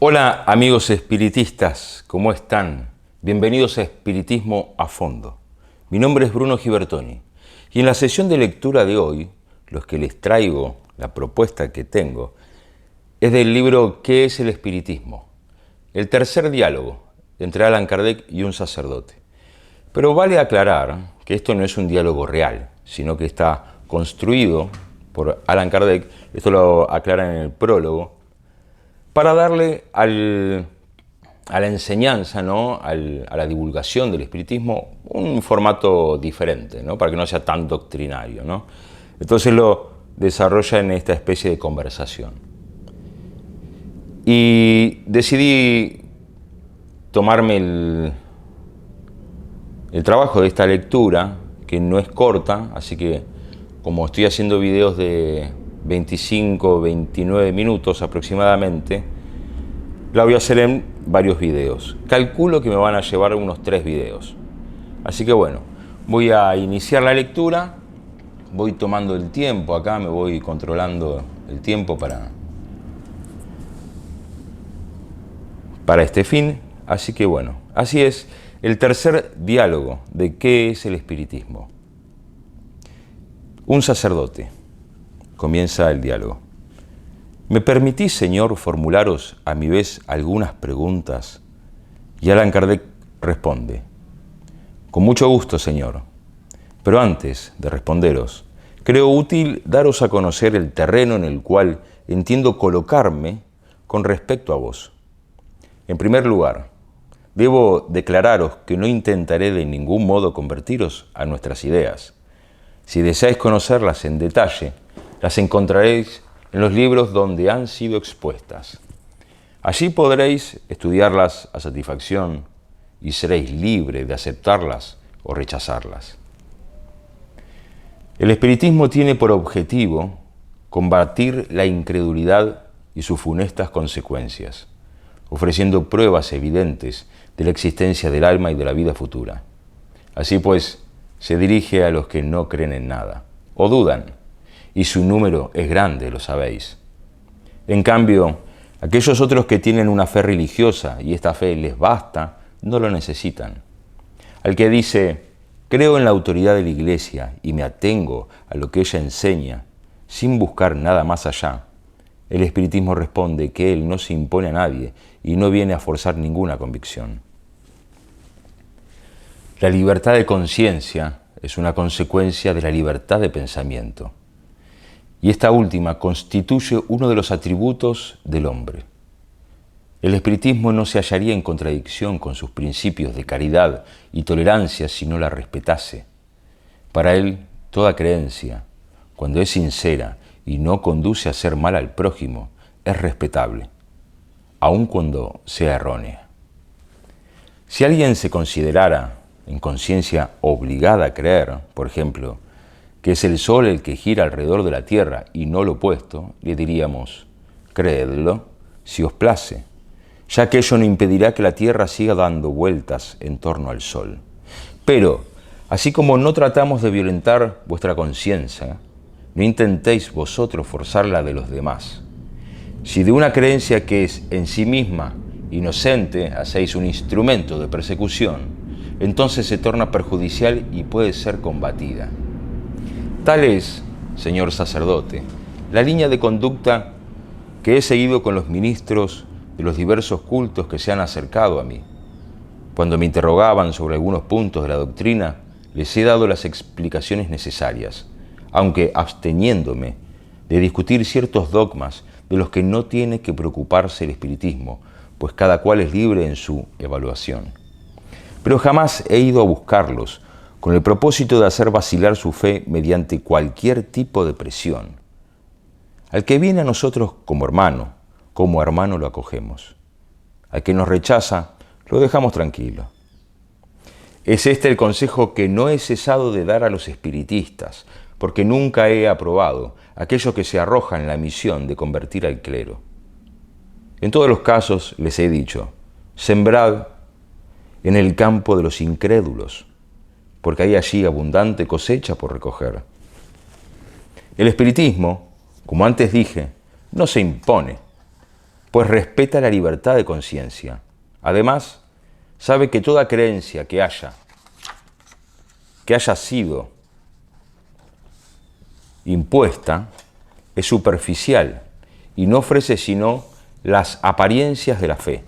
Hola amigos espiritistas, ¿cómo están? Bienvenidos a Espiritismo a Fondo. Mi nombre es Bruno Gibertoni y en la sesión de lectura de hoy, los que les traigo, la propuesta que tengo, es del libro ¿Qué es el espiritismo? El tercer diálogo entre Allan Kardec y un sacerdote. Pero vale aclarar que esto no es un diálogo real, sino que está construido por Allan Kardec, esto lo aclara en el prólogo, para darle a la enseñanza, ¿no? a la divulgación del espiritismo un formato diferente, ¿no? Para que no sea tan doctrinario, ¿no? Entonces lo desarrolla en esta especie de conversación. Y decidí tomarme el trabajo de esta lectura, que no es corta, así que como estoy haciendo videos de 25, 29 minutos aproximadamente, la voy a hacer en varios videos. Calculo que me van a llevar unos 3 videos. Así que bueno, voy a iniciar la lectura, voy tomando el tiempo acá, me voy controlando el tiempo para este fin. Así que bueno, así es el tercer diálogo de ¿Qué es el espiritismo? Un sacerdote. Comienza el diálogo. ¿Me permitís, señor, formularos a mi vez algunas preguntas? Y Allan Kardec responde: con mucho gusto, señor. Pero antes de responderos, creo útil daros a conocer el terreno en el cual entiendo colocarme con respecto a vos. En primer lugar, debo declararos que no intentaré de ningún modo convertiros a nuestras ideas. Si deseáis conocerlas en detalle, las encontraréis en los libros donde han sido expuestas. Allí podréis estudiarlas a satisfacción y seréis libre de aceptarlas o rechazarlas. El espiritismo tiene por objetivo combatir la incredulidad y sus funestas consecuencias, ofreciendo pruebas evidentes de la existencia del alma y de la vida futura. Así pues, se dirige a los que no creen en nada o dudan, y su número es grande, lo sabéis. En cambio, aquellos otros que tienen una fe religiosa y esta fe les basta, no lo necesitan. Al que dice, creo en la autoridad de la Iglesia y me atengo a lo que ella enseña, sin buscar nada más allá, el espiritismo responde que él no se impone a nadie y no viene a forzar ninguna convicción. La libertad de conciencia es una consecuencia de la libertad de pensamiento. Y esta última constituye uno de los atributos del hombre. El espiritismo no se hallaría en contradicción con sus principios de caridad y tolerancia si no la respetase. Para él, toda creencia, cuando es sincera y no conduce a hacer mal al prójimo, es respetable, aun cuando sea errónea. Si alguien se considerara en conciencia obligada a creer, por ejemplo, que es el Sol el que gira alrededor de la Tierra y no lo opuesto, le diríamos, creedlo si os place, ya que ello no impedirá que la Tierra siga dando vueltas en torno al Sol. Pero, así como no tratamos de violentar vuestra conciencia, no intentéis vosotros forzar la de los demás. Si de una creencia que es en sí misma inocente hacéis un instrumento de persecución, entonces se torna perjudicial y puede ser combatida. Tal es, señor sacerdote, la línea de conducta que he seguido con los ministros de los diversos cultos que se han acercado a mí. Cuando me interrogaban sobre algunos puntos de la doctrina, les he dado las explicaciones necesarias, aunque absteniéndome de discutir ciertos dogmas de los que no tiene que preocuparse el espiritismo, pues cada cual es libre en su evaluación. Pero jamás he ido a buscarlos con el propósito de hacer vacilar su fe mediante cualquier tipo de presión. Al que viene a nosotros como hermano lo acogemos. Al que nos rechaza, lo dejamos tranquilo. Es este el consejo que no he cesado de dar a los espiritistas, porque nunca he aprobado aquellos que se arrojan en la misión de convertir al clero. En todos los casos les he dicho, sembrad en el campo de los incrédulos, porque hay allí abundante cosecha por recoger. El espiritismo, como antes dije, no se impone, pues respeta la libertad de conciencia. Además, sabe que toda creencia que haya sido impuesta es superficial y no ofrece sino las apariencias de la fe,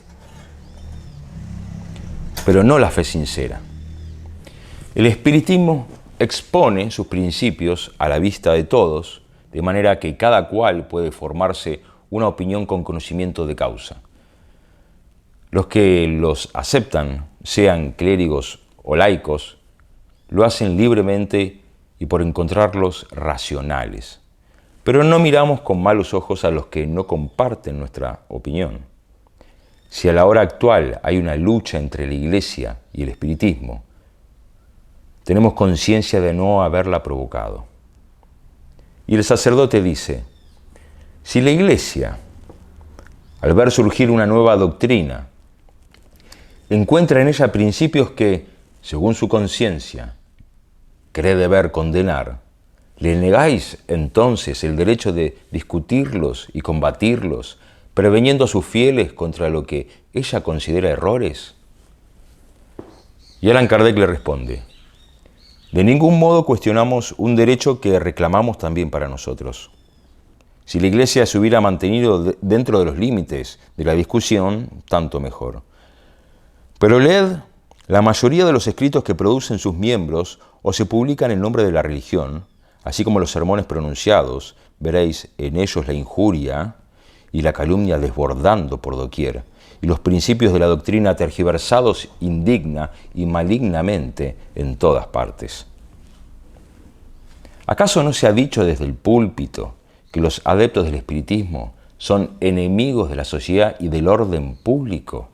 pero no la fe sincera. El espiritismo expone sus principios a la vista de todos, de manera que cada cual puede formarse una opinión con conocimiento de causa. Los que los aceptan, sean clérigos o laicos, lo hacen libremente y por encontrarlos racionales. Pero no miramos con malos ojos a los que no comparten nuestra opinión. Si a la hora actual hay una lucha entre la Iglesia y el espiritismo, tenemos conciencia de no haberla provocado. Y el sacerdote dice, si la Iglesia, al ver surgir una nueva doctrina, encuentra en ella principios que, según su conciencia, cree deber condenar, ¿le negáis entonces el derecho de discutirlos y combatirlos, preveniendo a sus fieles contra lo que ella considera errores? Y Allan Kardec le responde, de ningún modo cuestionamos un derecho que reclamamos también para nosotros. Si la Iglesia se hubiera mantenido dentro de los límites de la discusión, tanto mejor. Pero leed la mayoría de los escritos que producen sus miembros o se publican en nombre de la religión, así como los sermones pronunciados, veréis en ellos la injuria y la calumnia desbordando por doquier, y los principios de la doctrina tergiversados indigna y malignamente en todas partes. ¿Acaso no se ha dicho desde el púlpito que los adeptos del espiritismo son enemigos de la sociedad y del orden público?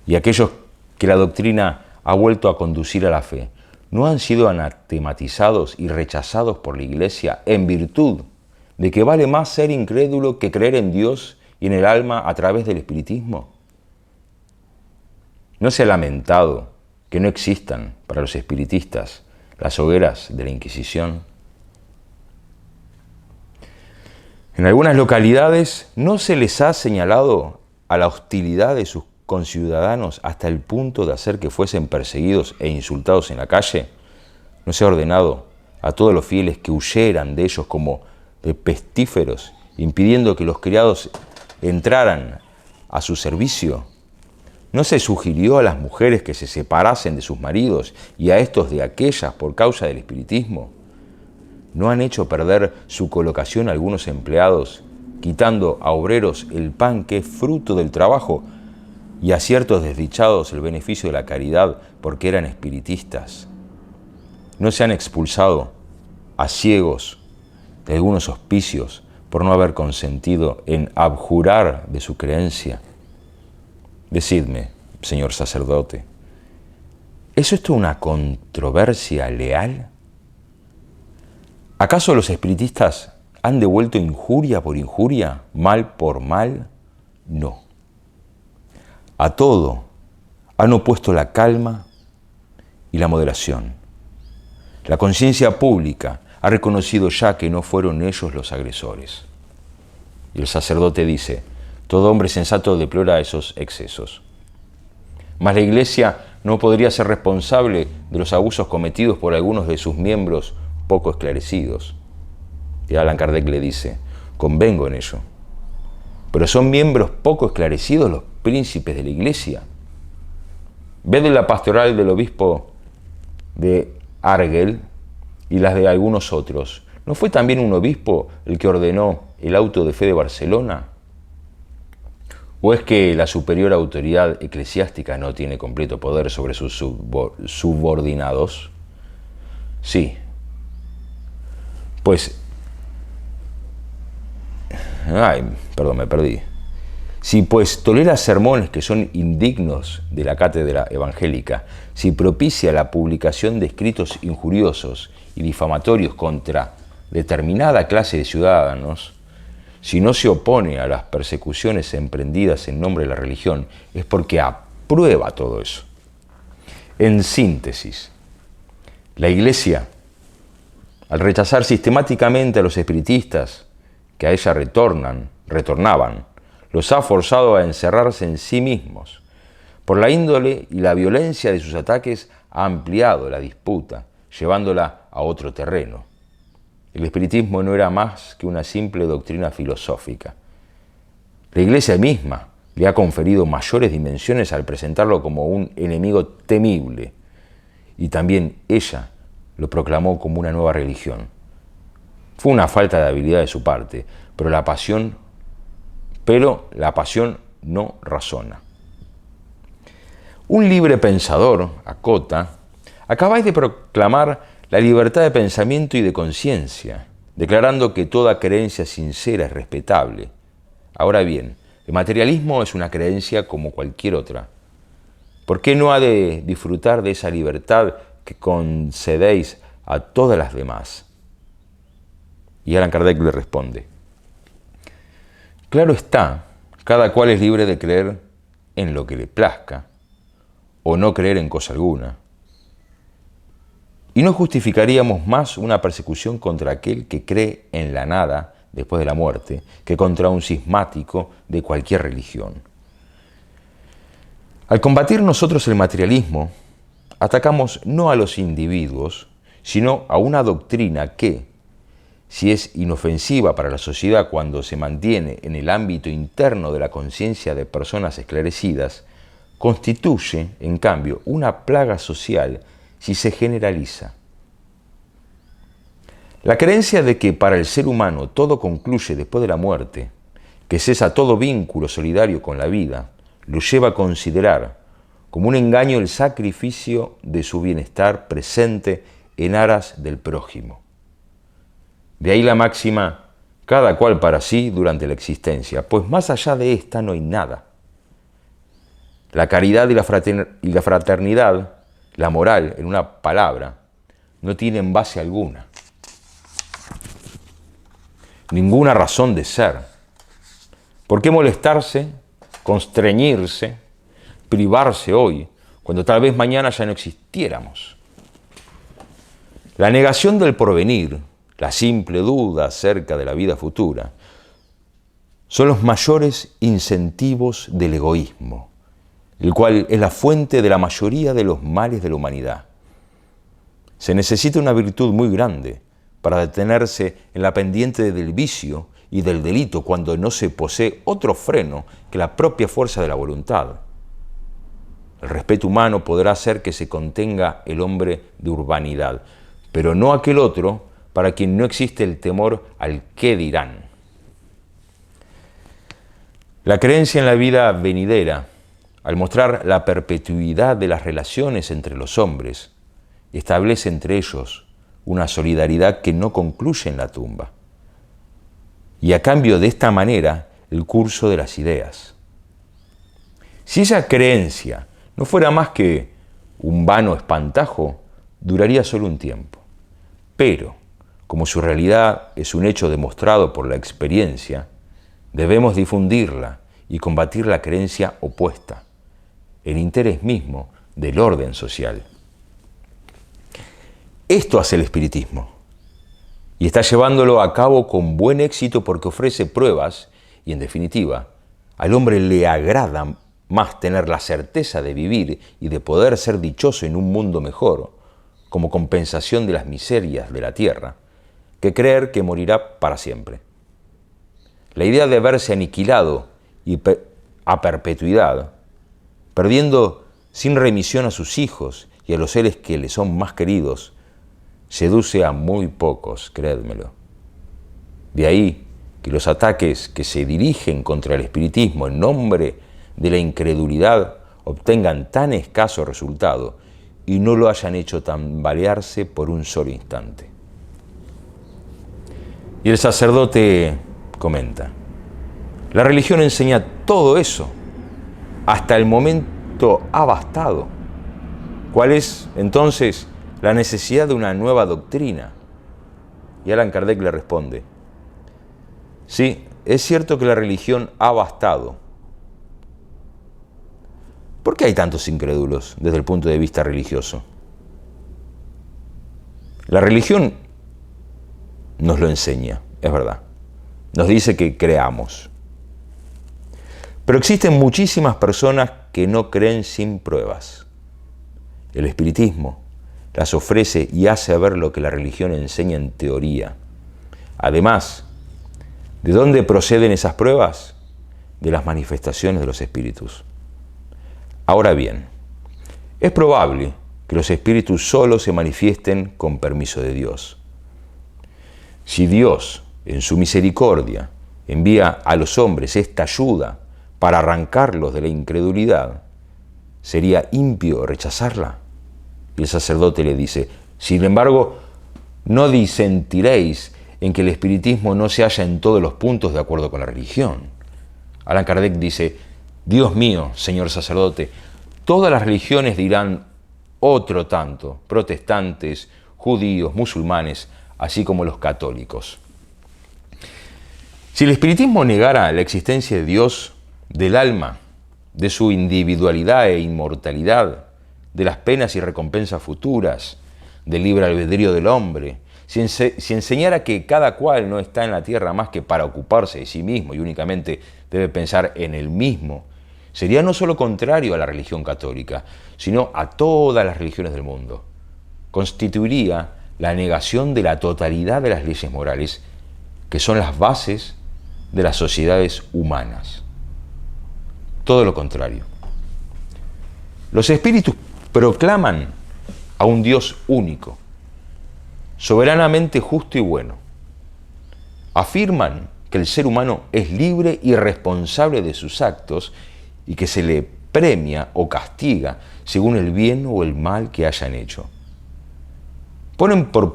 Y aquellos que la doctrina ha vuelto a conducir a la fe, ¿no han sido anatematizados y rechazados por la Iglesia en virtud de que vale más ser incrédulo que creer en Dios y en el alma a través del espiritismo? ¿No se ha lamentado que no existan para los espiritistas las hogueras de la Inquisición? En algunas localidades no se les ha señalado a la hostilidad de sus conciudadanos hasta el punto de hacer que fuesen perseguidos e insultados en la calle. ¿No se ha ordenado a todos los fieles que huyeran de ellos como de pestíferos, impidiendo que los criados entraran a su servicio? ¿No se sugirió a las mujeres que se separasen de sus maridos y a estos de aquellas por causa del espiritismo? ¿No han hecho perder su colocación a algunos empleados, quitando a obreros el pan que es fruto del trabajo y a ciertos desdichados el beneficio de la caridad porque eran espiritistas? ¿No se han expulsado a ciegos de algunos hospicios por no haber consentido en abjurar de su creencia? Decidme, señor sacerdote, ¿es esto una controversia leal? ¿Acaso los espiritistas han devuelto injuria por injuria, mal por mal? No. A todo han opuesto la calma y la moderación. La conciencia pública ha reconocido ya que no fueron ellos los agresores. Y el sacerdote dice, todo hombre sensato deplora esos excesos. Mas la Iglesia no podría ser responsable de los abusos cometidos por algunos de sus miembros poco esclarecidos. Y Allan Kardec le dice, convengo en ello. Pero son miembros poco esclarecidos los príncipes de la Iglesia. Ved la pastoral del obispo de Argel y las de algunos otros. ¿No fue también un obispo el que ordenó el auto de fe de Barcelona? ¿O es que la superior autoridad eclesiástica no tiene completo poder sobre sus subordinados? Sí. Pues... me perdí. Si pues tolera sermones que son indignos de la cátedra evangélica, si propicia la publicación de escritos injuriosos y difamatorios contra determinada clase de ciudadanos, si no se opone a las persecuciones emprendidas en nombre de la religión, es porque aprueba todo eso. En síntesis, la Iglesia, al rechazar sistemáticamente a los espiritistas que a ella retornaban, los ha forzado a encerrarse en sí mismos. Por la índole y la violencia de sus ataques ha ampliado la disputa, llevándola a otro terreno. El espiritismo no era más que una simple doctrina filosófica. La Iglesia misma le ha conferido mayores dimensiones al presentarlo como un enemigo temible, y también ella lo proclamó como una nueva religión. Fue una falta de habilidad de su parte, pero la pasión no razona. Un libre pensador, acota, acabáis de proclamar la libertad de pensamiento y de conciencia, declarando que toda creencia sincera es respetable. Ahora bien, el materialismo es una creencia como cualquier otra. ¿Por qué no ha de disfrutar de esa libertad que concedéis a todas las demás? Y Allan Kardec le responde: claro está, cada cual es libre de creer en lo que le plazca, o no creer en cosa alguna. Y no justificaríamos más una persecución contra aquel que cree en la nada después de la muerte que contra un cismático de cualquier religión. Al combatir nosotros el materialismo, atacamos no a los individuos, sino a una doctrina que, si es inofensiva para la sociedad cuando se mantiene en el ámbito interno de la conciencia de personas esclarecidas, constituye, en cambio, una plaga social si se generaliza. La creencia de que para el ser humano todo concluye después de la muerte, que cesa todo vínculo solidario con la vida, lo lleva a considerar como un engaño el sacrificio de su bienestar presente en aras del prójimo. De ahí la máxima, cada cual para sí durante la existencia, pues más allá de esta no hay nada. La caridad y la fraternidad, la moral, en una palabra, no tienen base alguna. Ninguna razón de ser. ¿Por qué molestarse, constreñirse, privarse hoy, cuando tal vez mañana ya no existiéramos? La negación del porvenir, la simple duda acerca de la vida futura, son los mayores incentivos del egoísmo, el cual es la fuente de la mayoría de los males de la humanidad. Se necesita una virtud muy grande para detenerse en la pendiente del vicio y del delito cuando no se posee otro freno que la propia fuerza de la voluntad. El respeto humano podrá hacer que se contenga el hombre de urbanidad, pero no aquel otro para quien no existe el temor al qué dirán. La creencia en la vida venidera, al mostrar la perpetuidad de las relaciones entre los hombres, establece entre ellos una solidaridad que no concluye en la tumba. Y a cambio de esta manera, el curso de las ideas. Si esa creencia no fuera más que un vano espantajo, duraría solo un tiempo. Pero, como su realidad es un hecho demostrado por la experiencia, debemos difundirla y combatir la creencia opuesta, el interés mismo del orden social. Esto hace el espiritismo, y está llevándolo a cabo con buen éxito porque ofrece pruebas y, en definitiva, al hombre le agrada más tener la certeza de vivir y de poder ser dichoso en un mundo mejor, como compensación de las miserias de la tierra, que creer que morirá para siempre. La idea de verse aniquilado y a perpetuidad, perdiendo sin remisión a sus hijos y a los seres que le son más queridos, seduce a muy pocos, créedmelo. De ahí que los ataques que se dirigen contra el espiritismo en nombre de la incredulidad obtengan tan escaso resultado y no lo hayan hecho tambalearse por un solo instante. Y el sacerdote comenta: la religión enseña todo eso. Hasta el momento ha bastado. ¿Cuál es, entonces, la necesidad de una nueva doctrina? Y Allan Kardec le responde: sí, es cierto que la religión ha bastado. ¿Por qué hay tantos incrédulos desde el punto de vista religioso? La religión nos lo enseña, es verdad. Nos dice que creamos. Pero existen muchísimas personas que no creen sin pruebas. El espiritismo las ofrece y hace ver lo que la religión enseña en teoría. Además, ¿de dónde proceden esas pruebas? De las manifestaciones de los espíritus. Ahora bien, es probable que los espíritus solo se manifiesten con permiso de Dios. Si Dios, en su misericordia, envía a los hombres esta ayuda para arrancarlos de la incredulidad, ¿sería impío rechazarla? Y el sacerdote le dice, sin embargo, no disentiréis en que el espiritismo no se halla en todos los puntos de acuerdo con la religión. Allan Kardec dice, Dios mío, señor sacerdote, todas las religiones dirán otro tanto, protestantes, judíos, musulmanes, así como los católicos. Si el espiritismo negara la existencia de Dios, del alma, de su individualidad e inmortalidad, de las penas y recompensas futuras, del libre albedrío del hombre, si enseñara que cada cual no está en la tierra más que para ocuparse de sí mismo y únicamente debe pensar en él mismo, sería no solo contrario a la religión católica, sino a todas las religiones del mundo. Constituiría la negación de la totalidad de las leyes morales, que son las bases de las sociedades humanas. Todo lo contrario. Los espíritus proclaman a un Dios único, soberanamente justo y bueno. Afirman que el ser humano es libre y responsable de sus actos y que se le premia o castiga según el bien o el mal que hayan hecho. Ponen por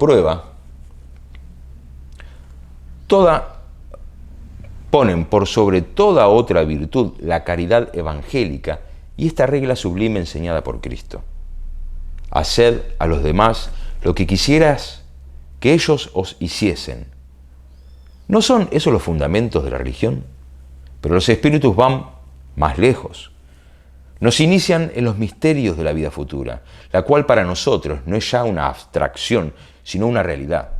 sobre toda otra virtud la caridad evangélica y esta regla sublime enseñada por Cristo. Haced a los demás lo que quisieras que ellos os hiciesen. ¿No son esos los fundamentos de la religión? Pero los espíritus van más lejos. Nos inician en los misterios de la vida futura, la cual para nosotros no es ya una abstracción, sino una realidad.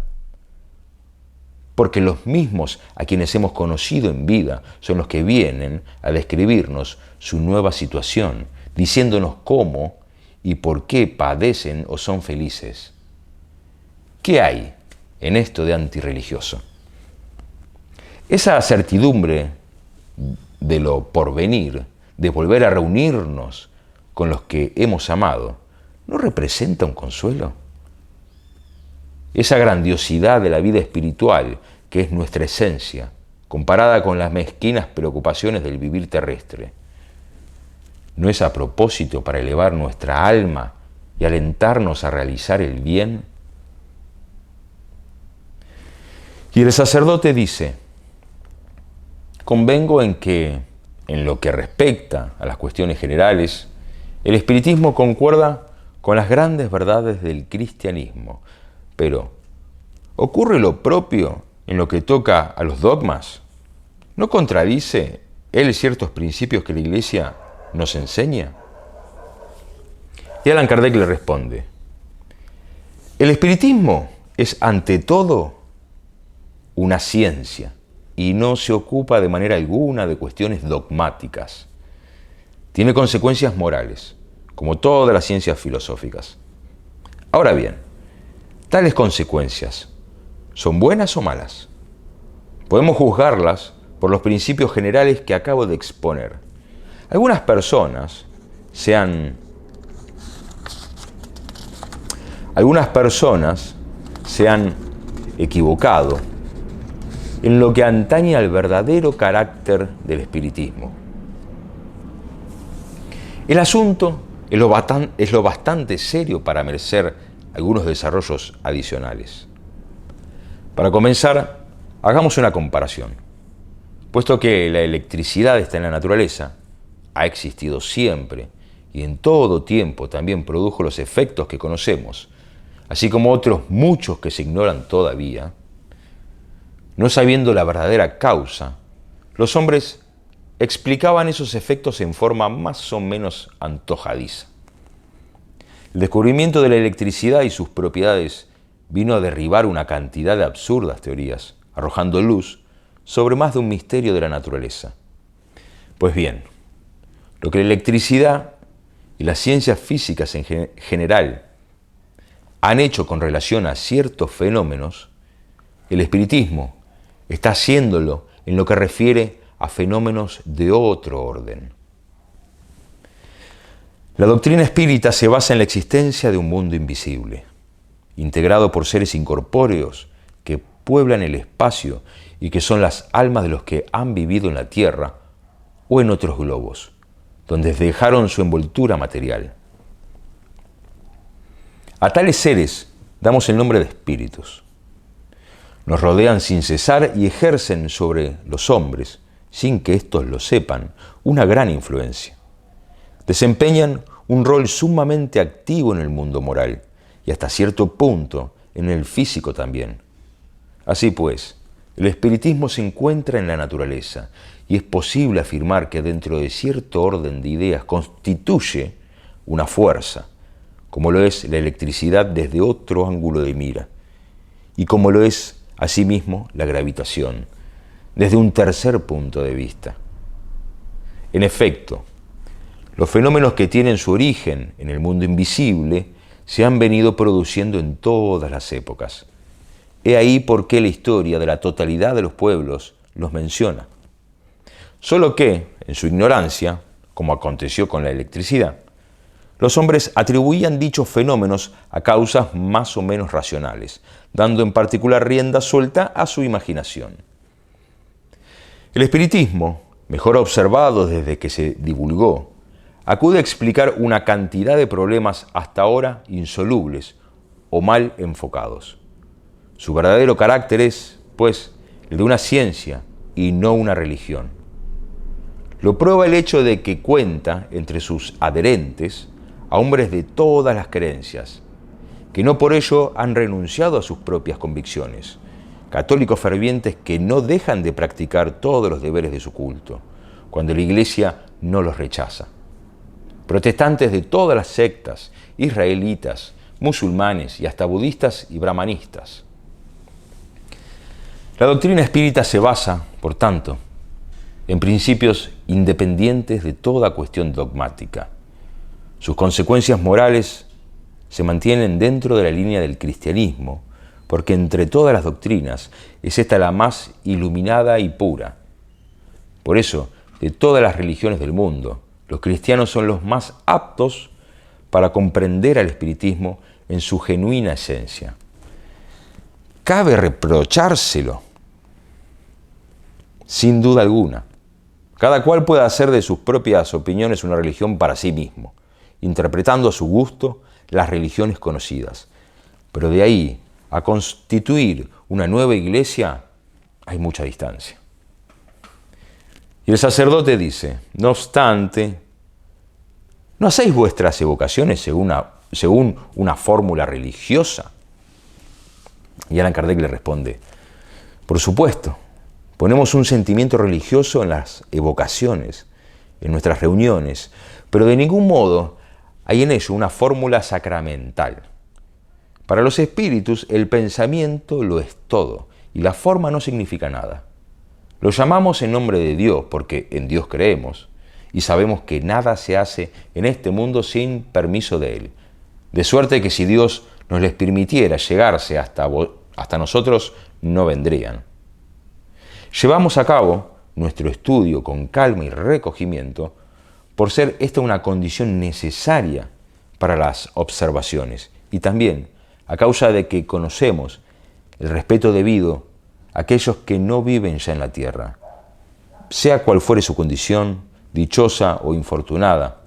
Porque los mismos a quienes hemos conocido en vida son los que vienen a describirnos su nueva situación, diciéndonos cómo y por qué padecen o son felices. ¿Qué hay en esto de antirreligioso? Esa certidumbre de lo porvenir, de volver a reunirnos con los que hemos amado, ¿no representa un consuelo? Esa grandiosidad de la vida espiritual, que es nuestra esencia, comparada con las mezquinas preocupaciones del vivir terrestre, ¿no es a propósito para elevar nuestra alma y alentarnos a realizar el bien? Y el sacerdote dice, convengo en que, en lo que respecta a las cuestiones generales, el espiritismo concuerda con las grandes verdades del cristianismo, pero ¿ocurre lo propio en lo que toca a los dogmas? ¿No contradice él ciertos principios que la Iglesia nos enseña? Y Allan Kardec le responde, el espiritismo es ante todo una ciencia y no se ocupa de manera alguna de cuestiones dogmáticas. Tiene consecuencias morales, como todas las ciencias filosóficas. Ahora bien, tales consecuencias, ¿son buenas o malas? Podemos juzgarlas por los principios generales que acabo de exponer. Algunas personas se han equivocado en lo que atañe al verdadero carácter del espiritismo. El asunto es lo bastante serio para merecer algunos desarrollos adicionales. Para comenzar, hagamos una comparación. Puesto que la electricidad está en la naturaleza, ha existido siempre y en todo tiempo también produjo los efectos que conocemos, así como otros muchos que se ignoran todavía, no sabiendo la verdadera causa, los hombres explicaban esos efectos en forma más o menos antojadiza. El descubrimiento de la electricidad y sus propiedades vino a derribar una cantidad de absurdas teorías, arrojando luz sobre más de un misterio de la naturaleza. Pues bien, lo que la electricidad y las ciencias físicas en general han hecho con relación a ciertos fenómenos, el espiritismo está haciéndolo en lo que refiere a fenómenos de otro orden. La doctrina espírita se basa en la existencia de un mundo invisible, integrado por seres incorpóreos que pueblan el espacio y que son las almas de los que han vivido en la Tierra o en otros globos, donde dejaron su envoltura material. A tales seres damos el nombre de espíritus. Nos rodean sin cesar y ejercen sobre los hombres, sin que éstos lo sepan, una gran influencia. Desempeñan un rol sumamente activo en el mundo moral y hasta cierto punto en el físico también. Así pues, el espiritismo se encuentra en la naturaleza y es posible afirmar que dentro de cierto orden de ideas constituye una fuerza, como lo es la electricidad desde otro ángulo de mira, y como lo es asimismo la gravitación, desde un tercer punto de vista. En efecto, los fenómenos que tienen su origen en el mundo invisible se han venido produciendo en todas las épocas. He ahí por qué la historia de la totalidad de los pueblos los menciona. Solo que, en su ignorancia, como aconteció con la electricidad, los hombres atribuían dichos fenómenos a causas más o menos racionales, dando en particular rienda suelta a su imaginación. El espiritismo, mejor observado desde que se divulgó, acude a explicar una cantidad de problemas hasta ahora insolubles o mal enfocados. Su verdadero carácter es, pues, el de una ciencia y no una religión. Lo prueba el hecho de que cuenta entre sus adherentes a hombres de todas las creencias, que no por ello han renunciado a sus propias convicciones, católicos fervientes que no dejan de practicar todos los deberes de su culto, cuando la Iglesia no los rechaza. Protestantes de todas las sectas, israelitas, musulmanes y hasta budistas y brahmanistas. La doctrina espírita se basa, por tanto, en principios independientes de toda cuestión dogmática. Sus consecuencias morales se mantienen dentro de la línea del cristianismo, porque entre todas las doctrinas es esta la más iluminada y pura. Por eso, de todas las religiones del mundo, los cristianos son los más aptos para comprender al espiritismo en su genuina esencia. ¿Cabe reprochárselo? Sin duda alguna. Cada cual puede hacer de sus propias opiniones una religión para sí mismo, interpretando a su gusto las religiones conocidas. Pero de ahí a constituir una nueva iglesia hay mucha distancia. Y el sacerdote dice, no obstante, ¿no hacéis vuestras evocaciones según una fórmula religiosa? Y Allan Kardec le responde, por supuesto, ponemos un sentimiento religioso en las evocaciones, en nuestras reuniones, pero de ningún modo hay en ello una fórmula sacramental. Para los espíritus el pensamiento lo es todo y la forma no significa nada. Lo llamamos en nombre de Dios porque en Dios creemos y sabemos que nada se hace en este mundo sin permiso de Él. De suerte que si Dios nos les permitiera llegarse hasta nosotros, no vendrían. Llevamos a cabo nuestro estudio con calma y recogimiento por ser esta una condición necesaria para las observaciones y también a causa de que conocemos el respeto debido a aquellos que no viven ya en la tierra, sea cual fuere su condición, dichosa o infortunada,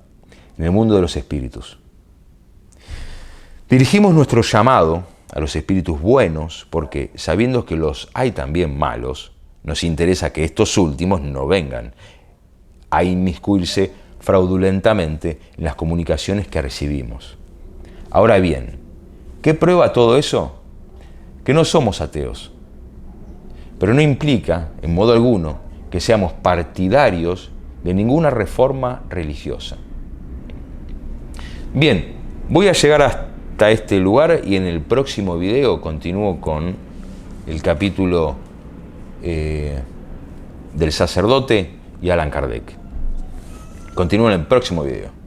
en el mundo de los espíritus. Dirigimos nuestro llamado a los espíritus buenos porque, sabiendo que los hay también malos, nos interesa que estos últimos no vengan a inmiscuirse fraudulentamente en las comunicaciones que recibimos. Ahora bien, ¿qué prueba todo eso? Que no somos ateos. Pero no implica, en modo alguno, que seamos partidarios de ninguna reforma religiosa. Bien, voy a llegar hasta este lugar y en el próximo video continúo con el capítulo del sacerdote y Allan Kardec. Continúo en el próximo video.